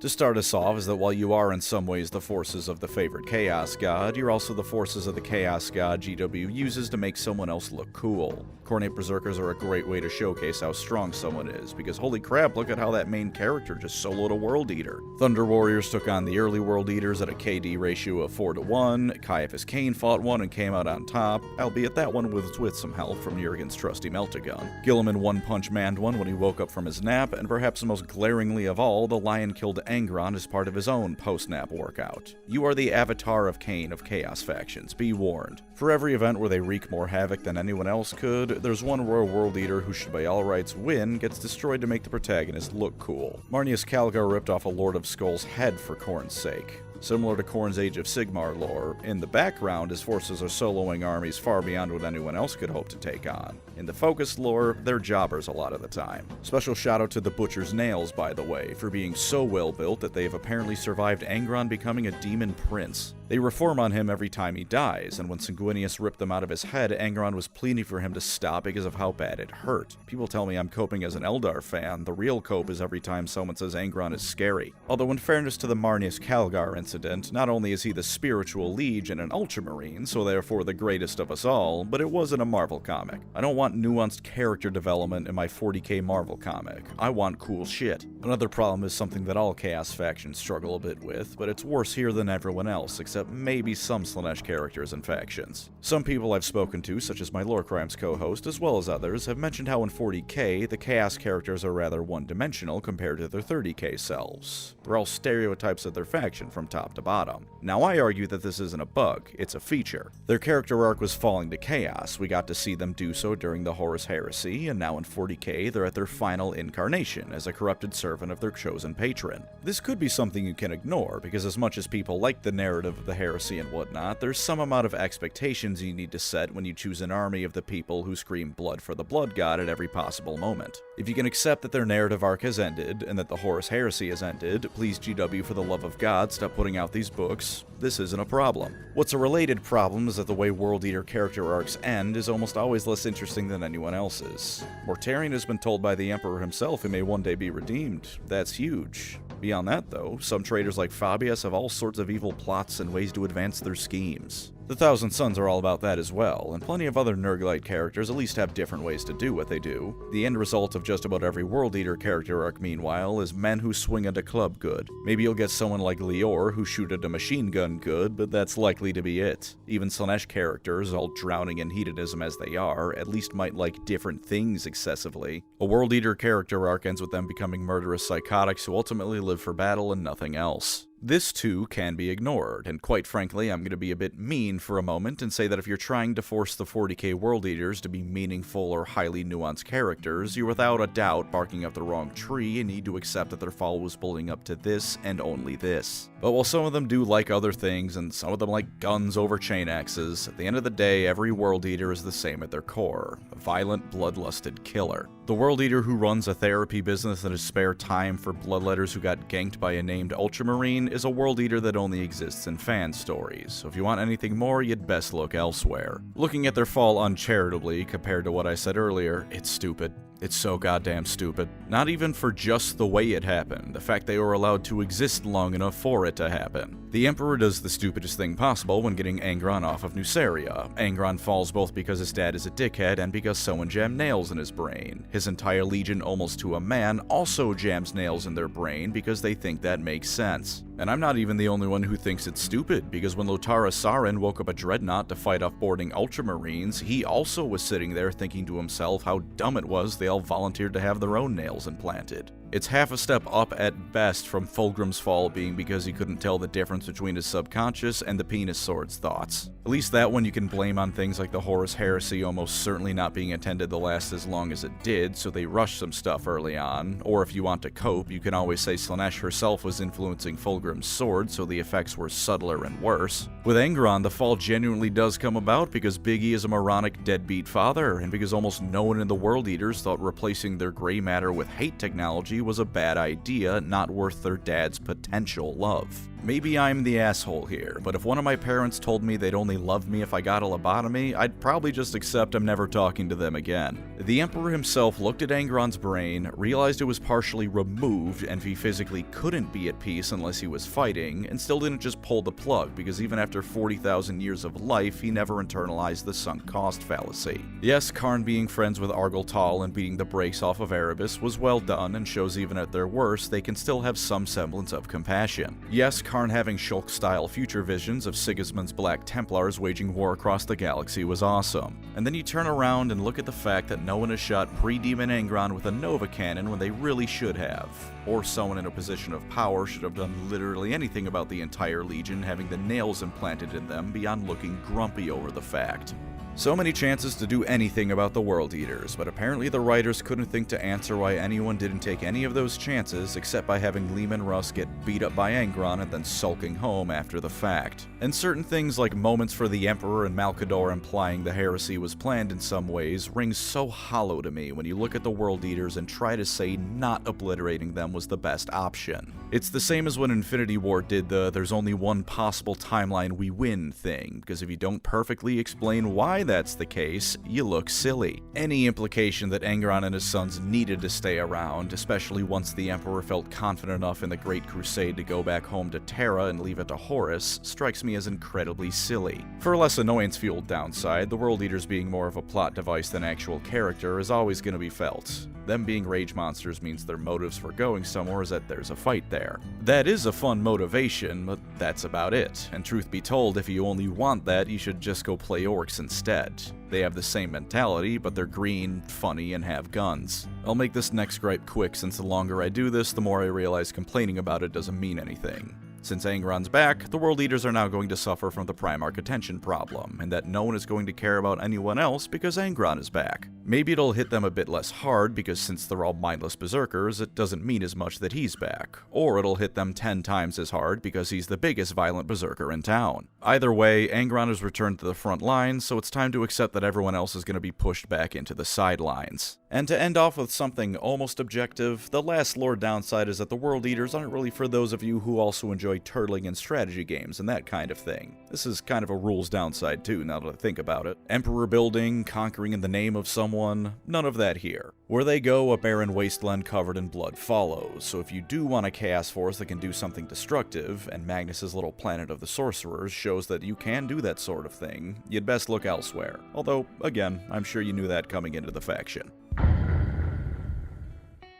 To start us off is that while you are in some ways the forces of the favorite Chaos God, you're also the forces of the Chaos God GW uses to make someone else look cool. Khornate Berserkers are a great way to showcase how strong someone is, because holy crap, look at how that main character just soloed a World Eater. Thunder Warriors took on the early World Eaters at a KD ratio of 4-1, Caiaphas Cain fought one and came out on top, albeit that one was with some help from Jurgen's trusty Meltagun. Gilliman one-punch manned one when he woke up from his nap, and perhaps most glaringly of all, the Lion killed Angron as part of his own post-nap workout. You are the avatar of Cain of Chaos factions, be warned. For every event where they wreak more havoc than anyone else could, there's one where a World Eater who should by all rights win gets destroyed to make the protagonist look cool. Marneus Calgar ripped off a Lord of Skull's head for Khorne's sake. Similar to Khorne's Age of Sigmar lore, in the background his forces are soloing armies far beyond what anyone else could hope to take on. In the focused lore, they're jobbers a lot of the time. Special shout out to the Butcher's Nails, by the way, for being so well built that they have apparently survived Angron becoming a demon prince. They reform on him every time he dies, and when Sanguinius ripped them out of his head, Angron was pleading for him to stop because of how bad it hurt. People tell me I'm coping as an Eldar fan. The real cope is every time someone says Angron is scary. Although in fairness to the Marneus Calgar and incident, not only is he the spiritual liege and an Ultramarine, so therefore the greatest of us all, but it wasn't a Marvel comic. I don't want nuanced character development in my 40k Marvel comic. I want cool shit. Another problem is something that all Chaos factions struggle a bit with, but it's worse here than everyone else, except maybe some Slaanesh characters and factions. Some people I've spoken to, such as my Lore Crimes co-host, as well as others, have mentioned how in 40k, the Chaos characters are rather one-dimensional compared to their 30k selves. They're all stereotypes of their faction from top to bottom. Now I argue that this isn't a bug, it's a feature. Their character arc was falling to chaos, we got to see them do so during the Horus Heresy, and now in 40k they're at their final incarnation as a corrupted servant of their chosen patron. This could be something you can ignore, because as much as people like the narrative of the heresy and whatnot, there's some amount of expectations you need to set when you choose an army of the people who scream blood for the blood god at every possible moment. If you can accept that their narrative arc has ended, and that the Horus Heresy has ended, please GW, for the love of God, stop putting out these books. This isn't a problem. What's a related problem is that the way World Eater character arcs end is almost always less interesting than anyone else's. Mortarion has been told by the Emperor himself he may one day be redeemed. That's huge. Beyond that, though, some traitors like Fabius have all sorts of evil plots and ways to advance their schemes. The Thousand Sons are all about that as well, and plenty of other Nurglite characters at least have different ways to do what they do. The end result of just about every World Eater character arc, meanwhile, is men who swing at a club good. Maybe you'll get someone like Lior who shoot at a machine gun good, but that's likely to be it. Even Slaanesh characters, all drowning in hedonism as they are, at least might like different things excessively. A World Eater character arc ends with them becoming murderous psychotics who ultimately live for battle and nothing else. This too can be ignored, and quite frankly, I'm going to be a bit mean for a moment and say that if you're trying to force the 40k World Eaters to be meaningful or highly nuanced characters, you're without a doubt barking up the wrong tree and need to accept that their fall was building up to this and only this. But while some of them do like other things, and some of them like guns over chain axes, at the end of the day, every World Eater is the same at their core: a violent, bloodlusted killer. The World Eater who runs a therapy business in his spare time for bloodletters who got ganked by a named Ultramarine is a World Eater that only exists in fan stories, so if you want anything more, you'd best look elsewhere. Looking at their fall uncharitably, compared to what I said earlier, it's stupid. It's so goddamn stupid. Not even for just the way it happened, the fact they were allowed to exist long enough for it to happen. The Emperor does the stupidest thing possible when getting Angron off of Nuceria. Angron falls both because his dad is a dickhead and because someone jammed nails in his brain. His entire legion, almost to a man, also jams nails in their brain because they think that makes sense. And I'm not even the only one who thinks it's stupid, because when Lotara Sarin woke up a dreadnought to fight off boarding Ultramarines, he also was sitting there thinking to himself how dumb it was they all volunteered to have their own nails implanted. It's half a step up at best from Fulgrim's fall being because he couldn't tell the difference between his subconscious and the penis sword's thoughts. At least that one you can blame on things like the Horus Heresy almost certainly not being intended to last as long as it did, so they rushed some stuff early on. Or if you want to cope, you can always say Slaanesh herself was influencing Fulgrim's sword, so the effects were subtler and worse. With Angron, the fall genuinely does come about because Big E is a moronic deadbeat father, and because almost no one in the World Eaters thought replacing their gray matter with hate technology was a bad idea, not worth their dad's potential love. Maybe I'm the asshole here, but if one of my parents told me they'd only love me if I got a lobotomy, I'd probably just accept I'm never talking to them again. The Emperor himself looked at Angron's brain, realized it was partially removed, and he physically couldn't be at peace unless he was fighting, and still didn't just pull the plug, because even after 40,000 years of life, he never internalized the sunk cost fallacy. Yes, Karn being friends with Argel Tal and beating the brakes off of Erebus was well done, and shows even at their worst, they can still have some semblance of compassion. Yes, Karn having Shulk-style future visions of Sigismund's Black Templars waging war across the galaxy was awesome. And then you turn around and look at the fact that no one has shot pre-Demon Angron with a Nova cannon when they really should have. Or someone in a position of power should have done literally anything about the entire Legion having the nails implanted in them beyond looking grumpy over the fact. So many chances to do anything about the World Eaters, but apparently the writers couldn't think to answer why anyone didn't take any of those chances except by having Leman Russ get beat up by Angron and then sulking home after the fact. And certain things like moments for the Emperor and Malcador implying the heresy was planned in some ways rings so hollow to me when you look at the World Eaters and try to say not obliterating them was the best option. It's the same as when Infinity War did the "there's only one possible timeline we win" thing, because if you don't perfectly explain why that's the case, you look silly. Any implication that Angron and his sons needed to stay around, especially once the Emperor felt confident enough in the Great Crusade to go back home to Terra and leave it to Horus, strikes me as incredibly silly. For a less annoyance-fueled downside, the World Eaters being more of a plot device than actual character is always going to be felt. Them being rage monsters means their motives for going somewhere is that there's a fight there. That is a fun motivation, but that's about it. And truth be told, if you only want that, you should just go play orcs instead. They have the same mentality, but they're green, funny, and have guns. I'll make this next gripe quick, since the longer I do this, the more I realize complaining about it doesn't mean anything. Since Angron's back, the World Eaters are now going to suffer from the Primarch attention problem, and that no one is going to care about anyone else because Angron is back. Maybe it'll hit them a bit less hard because since they're all mindless berserkers, it doesn't mean as much that he's back. Or it'll hit them 10 times as hard because he's the biggest violent berserker in town. Either way, Angron has returned to the front lines, so it's time to accept that everyone else is going to be pushed back into the sidelines. And to end off with something almost objective, the last lore downside is that the World Eaters aren't really for those of you who also enjoy turtling in strategy games and that kind of thing. This is kind of a rules downside too, now that I think about it. Emperor building, conquering in the name of someone, none of that here. Where they go, a barren wasteland covered in blood follows, so if you do want a chaos force that can do something destructive, and Magnus's little planet of the sorcerers shows that you can do that sort of thing, you'd best look elsewhere. Although, again, I'm sure you knew that coming into the faction.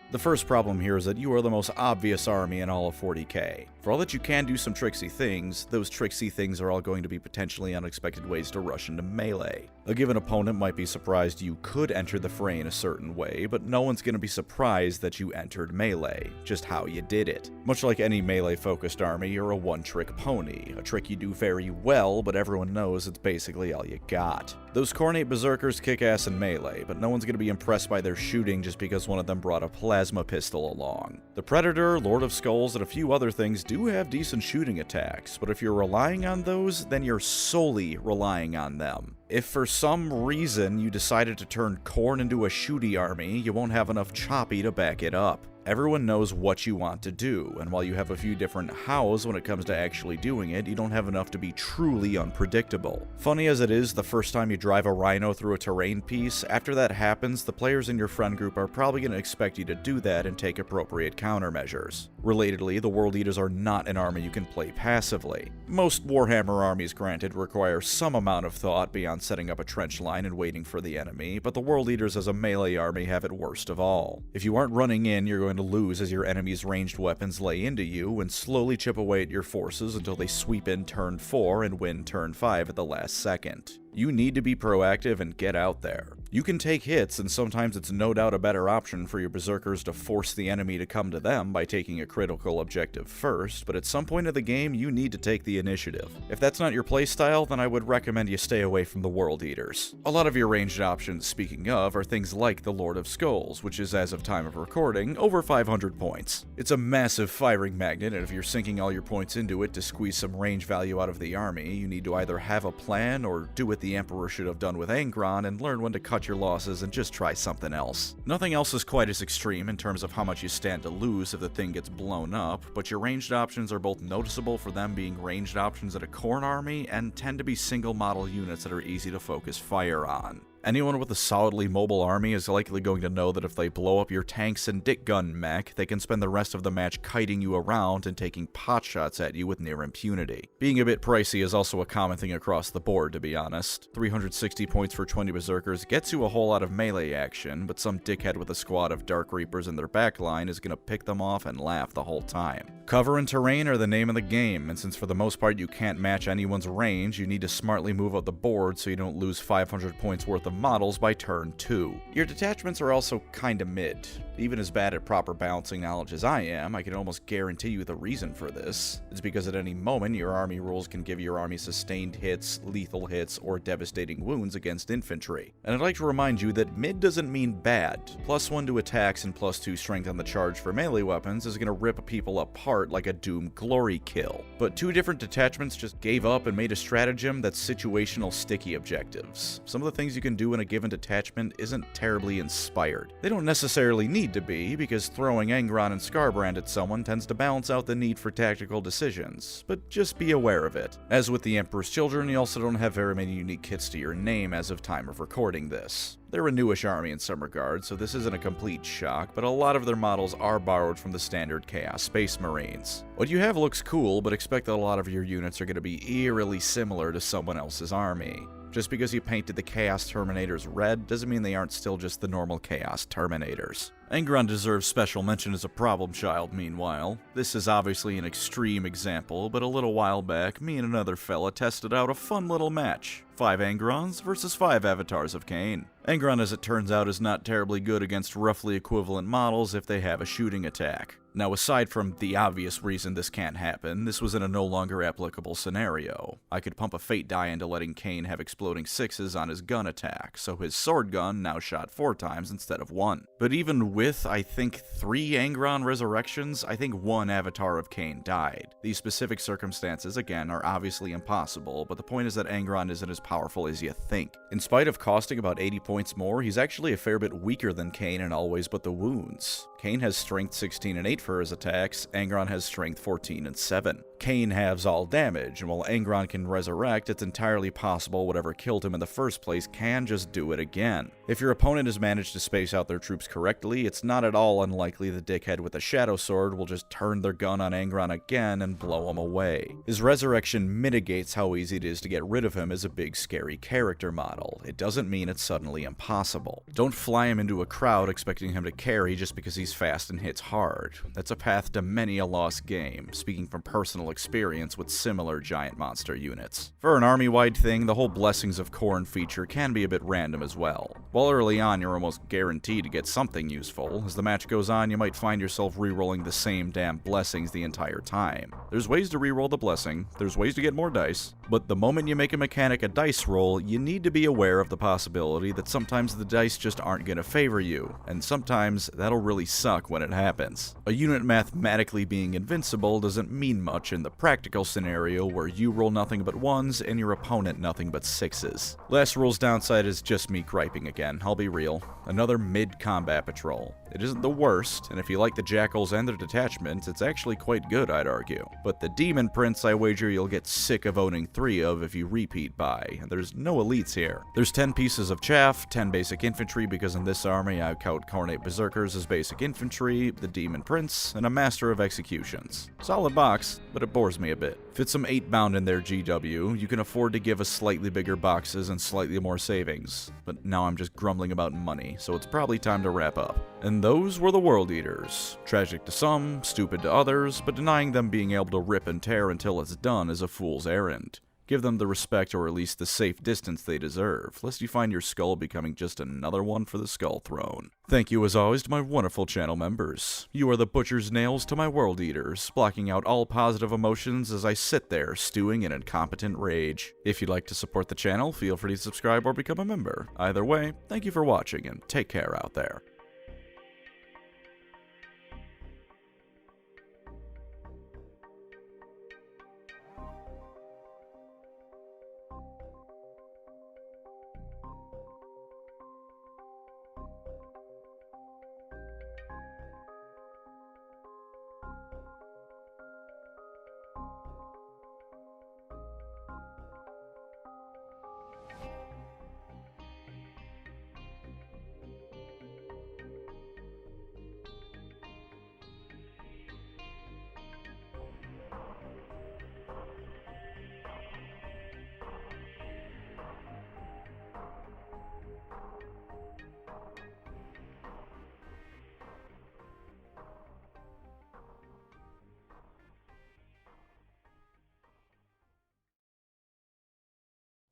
The first problem here is that you are the most obvious army in all of 40k. For all that you can do some tricksy things, those tricksy things are all going to be potentially unexpected ways to rush into melee. A given opponent might be surprised you could enter the fray in a certain way, but no one's going to be surprised that you entered melee, just how you did it. Much like any melee-focused army, you're a one-trick pony, a trick you do very well, but everyone knows it's basically all you got. Those Khornate berserkers kick ass in melee, but no one's going to be impressed by their shooting just because one of them brought a plasma pistol along. The Predator, Lord of Skulls, and a few other things do have decent shooting attacks, but if you're relying on those, then you're solely relying on them. If for some reason you decided to turn Khorne into a shooty army, you won't have enough choppy to back it up. Everyone knows what you want to do, and while you have a few different hows when it comes to actually doing it, you don't have enough to be truly unpredictable. Funny as it is, the first time you drive a rhino through a terrain piece, after that happens, the players in your friend group are probably going to expect you to do that and take appropriate countermeasures. Relatedly, the World Eaters are not an army you can play passively. Most Warhammer armies, granted, require some amount of thought beyond setting up a trench line and waiting for the enemy, but the World Eaters as a melee army have it worst of all. If you aren't running in, you're going to lose as your enemy's ranged weapons lay into you and slowly chip away at your forces until they sweep in turn 4 and win turn 5 at the last second. You need to be proactive and get out there. You can take hits, and sometimes it's no doubt a better option for your berserkers to force the enemy to come to them by taking a critical objective first, but at some point of the game, you need to take the initiative. If that's not your playstyle, then I would recommend you stay away from the World Eaters. A lot of your ranged options, speaking of, are things like the Lord of Skulls, which is, as of time of recording, over 500 points. It's a massive firing magnet, and if you're sinking all your points into it to squeeze some range value out of the army, you need to either have a plan or do what the Emperor should have done with Angron and learn when to cut your losses and just try something else. Nothing else is quite as extreme in terms of how much you stand to lose if the thing gets blown up, but your ranged options are both noticeable for them being ranged options at a Khorne army and tend to be single model units that are easy to focus fire on. Anyone with a solidly mobile army is likely going to know that if they blow up your tanks and dick gun mech, they can spend the rest of the match kiting you around and taking potshots at you with near impunity. Being a bit pricey is also a common thing across the board, to be honest. 360 points for 20 berserkers gets you a whole lot of melee action, but some dickhead with a squad of Dark Reapers in their backline is going to pick them off and laugh the whole time. Cover and terrain are the name of the game, and since for the most part you can't match anyone's range, you need to smartly move up the board so you don't lose 500 points worth of models by turn 2. Your detachments are also kinda mid. Even as bad at proper balancing knowledge as I am, I can almost guarantee you the reason for this. It's because at any moment your army rules can give your army sustained hits, lethal hits, or devastating wounds against infantry. And I'd like to remind you that mid doesn't mean bad. +1 to attacks and +2 strength on the charge for melee weapons is gonna rip people apart like a Doom glory kill. But 2 different detachments just gave up and made a stratagem that's situational sticky objectives. Some of the things you can do in a given detachment isn't terribly inspired. They don't necessarily need need to be, because throwing Angron and Scarbrand at someone tends to balance out the need for tactical decisions, but just be aware of it. As with the Emperor's Children, you also don't have very many unique kits to your name as of time of recording this. They're a newish army in some regards, so this isn't a complete shock, but a lot of their models are borrowed from the standard Chaos Space Marines. What you have looks cool, but expect that a lot of your units are going to be eerily similar to someone else's army. Just because you painted the Chaos Terminators red doesn't mean they aren't still just the normal Chaos Terminators. Angron deserves special mention as a problem child, meanwhile. This is obviously an extreme example, but a little while back, me and another fella tested out a fun little match. 5 Angrons versus 5 Avatars of Cain. Angron, as it turns out, is not terribly good against roughly equivalent models if they have a shooting attack. Now, aside from the obvious reason this can't happen, this was in a no longer applicable scenario. I could pump a fate die into letting Cain have exploding 6s on his gun attack, so his sword gun now shot 4 times instead of 1. But even with, I think, 3 Angron resurrections, I think 1 Avatar of Cain died. These specific circumstances, again, are obviously impossible, but the point is that Angron isn't as powerful as you think. In spite of costing about 80 points more, he's actually a fair bit weaker than Cain in all ways but the wounds. Cain has strength 16 and 8 for his attacks, Angron has strength 14 and 7. Cain halves all damage, and while Angron can resurrect, it's entirely possible whatever killed him in the first place can just do it again. If your opponent has managed to space out their troops correctly, it's not at all unlikely the dickhead with the Shadow Sword will just turn their gun on Angron again and blow him away. His resurrection mitigates how easy it is to get rid of him as a big scary character model. It doesn't mean it's suddenly impossible. Don't fly him into a crowd expecting him to carry just because he's fast and hits hard. That's a path to many a lost game, speaking from personal experience with similar giant monster units. For an army-wide thing, the whole Blessings of Khorne feature can be a bit random as well. While early on you're almost guaranteed to get something useful, as the match goes on you might find yourself re-rolling the same damn blessings the entire time. There's ways to re-roll the blessing, there's ways to get more dice, but the moment you make a mechanic a dice roll, you need to be aware of the possibility that sometimes the dice just aren't going to favor you, and sometimes that'll really suck when it happens. A unit mathematically being invincible doesn't mean much in the practical scenario where you roll nothing but 1s and your opponent nothing but 6s. Last rule's downside is just me griping again, I'll be real. Another mid-combat patrol. It isn't the worst, and if you like the Jackals and their detachments, it's actually quite good, I'd argue. But the Demon Prince, I wager you'll get sick of owning 3 of if you repeat buy, and there's no elites here. There's 10 pieces of chaff, 10 basic infantry, because in this army I count Khornate Berserkers as basic infantry, the Demon Prince, and a Master of Executions. Solid box, but it bores me a bit. Fit some 8-bound in there, GW. You can afford to give us slightly bigger boxes and slightly more savings. But now I'm just grumbling about money, so it's probably time to wrap up. And those were the World Eaters. Tragic to some, stupid to others, but denying them being able to rip and tear until it's done is a fool's errand. Give them the respect or at least the safe distance they deserve, lest you find your skull becoming just another one for the Skull Throne. Thank you as always to my wonderful channel members. You are the butcher's nails to my World Eaters, blocking out all positive emotions as I sit there stewing in incompetent rage. If you'd like to support the channel, feel free to subscribe or become a member. Either way, thank you for watching and take care out there.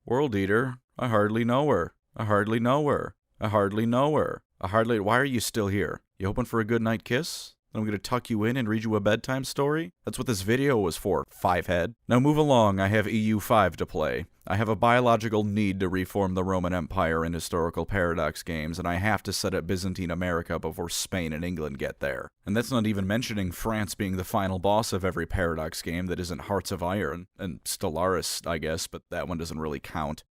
World Eater, I hardly know her. I hardly know her. I hardly know her. I hardly. Why are you still here? You hoping for a good night kiss? Then I'm gonna tuck you in and read you a bedtime story? That's what this video was for, 5-head. Now move along, I have EU5 to play. I have a biological need to reform the Roman Empire in historical paradox games, and I have to set up Byzantine America before Spain and England get there. And that's not even mentioning France being the final boss of every paradox game that isn't Hearts of Iron, and Stellaris, I guess, but that one doesn't really count.